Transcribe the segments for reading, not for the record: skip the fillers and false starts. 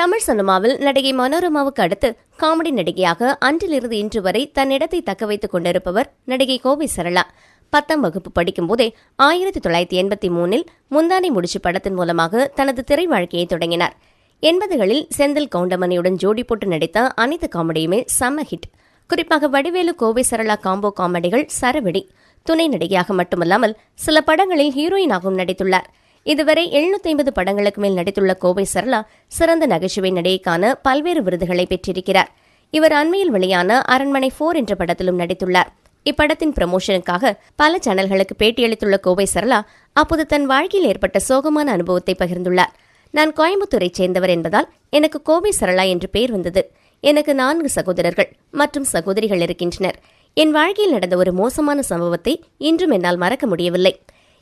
தமிழ் சினிமாவில் நடிகை மனோரமாவுக்கு அடுத்து காமெடி நடிகையாக அன்றிலிருந்து இன்று வரை தன்னிடத்தை தக்க வைத்துக் கொண்டிருப்பவர் நடிகை கோவை சரளா. 10ஆம் வகுப்பு படிக்கும்போதே 1983இல் முந்தானை முடிச்சு படத்தின் மூலமாக தனது திரை வாழ்க்கையை தொடங்கினார். 80களில் செந்தில் கவுண்டமணியுடன் ஜோடி போட்டு நடித்த அனைத்து காமெடியுமே செம்ம ஹிட். குறிப்பாக வடிவேலு கோவை சரளா காம்போ காமெடிகள் சரவெடி. துணை நடிகையாக மட்டுமல்லாமல் சில படங்களில் ஹீரோயினாகவும் நடித்துள்ளார். இதுவரை 750 படங்களுக்கு மேல் நடித்துள்ள கோவை சரளா சிறந்த நகைச்சுவை நடிகைக்கான பல்வேறு விருதுகளை பெற்றிருக்கிறார். இவர் அண்மையில் வெளியான அரண்மனை 4 என்ற படத்திலும் நடித்துள்ளார். இப்படத்தின் ப்ரமோஷனுக்காக பல சேனல்களுக்கு பேட்டியளித்துள்ள கோவை சரளா அப்போது தன் வாழ்க்கையில் ஏற்பட்ட சோகமான அனுபவத்தை பகிர்ந்துள்ளார். நான் கோயம்புத்தூரைச் சேர்ந்தவர் என்பதால் எனக்கு கோவை சரளா என்று பெயர் வந்தது. எனக்கு 4 சகோதரர்கள் மற்றும் சகோதரிகள் இருக்கின்றனர். என் வாழ்க்கையில் நடந்த ஒரு மோசமான சம்பவத்தை இன்றும் என்னால் மறக்க முடியவில்லை.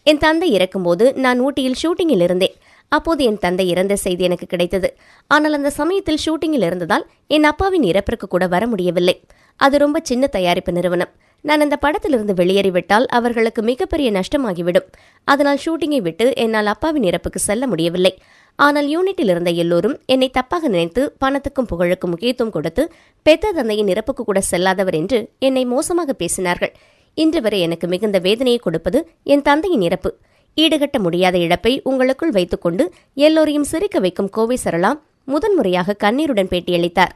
என் தந்தை இறக்கும்போது நான் ஊட்டியில் ஷூட்டிங்கில் இருந்தேன். அப்போது என் தந்தை இறந்த செய்தி எனக்கு கிடைத்தது. ஆனால் அந்த சமயத்தில் ஷூட்டிங்கில் இருந்ததால் என் அப்பாவின் இறப்பிற்கு கூட வர முடியவில்லை. அது ரொம்ப சின்ன தயாரிப்பு நிறுவனம். நான் அந்த படத்திலிருந்து வெளியேறிவிட்டால் அவர்களுக்கு மிகப்பெரிய நஷ்டமாகிவிடும். அதனால் ஷூட்டிங்கை விட்டு என்னால் அப்பாவின் இறப்புக்கு செல்ல முடியவில்லை. ஆனால் யூனிட்டில் இருந்த எல்லோரும் என்னை தப்பாக நினைத்து பணத்துக்கும் புகழுக்கும் முக்கியத்துவம் கொடுத்து பெத்த தந்தையின் இறப்புக்கு கூட செல்லாதவர் என்று என்னை மோசமாக பேசினார்கள். இன்று வரை எனக்கு மிகுந்த வேதனையை கொடுப்பது என் தந்தையின் இறப்பு. ஈடுகட்ட முடியாத இழப்பை உங்களுக்குள் வைத்துக்கொண்டு எல்லோரையும் சிரிக்க வைக்கும் கோவை சரளா முதன்முறையாக கண்ணீருடன் பேட்டியளித்தார்.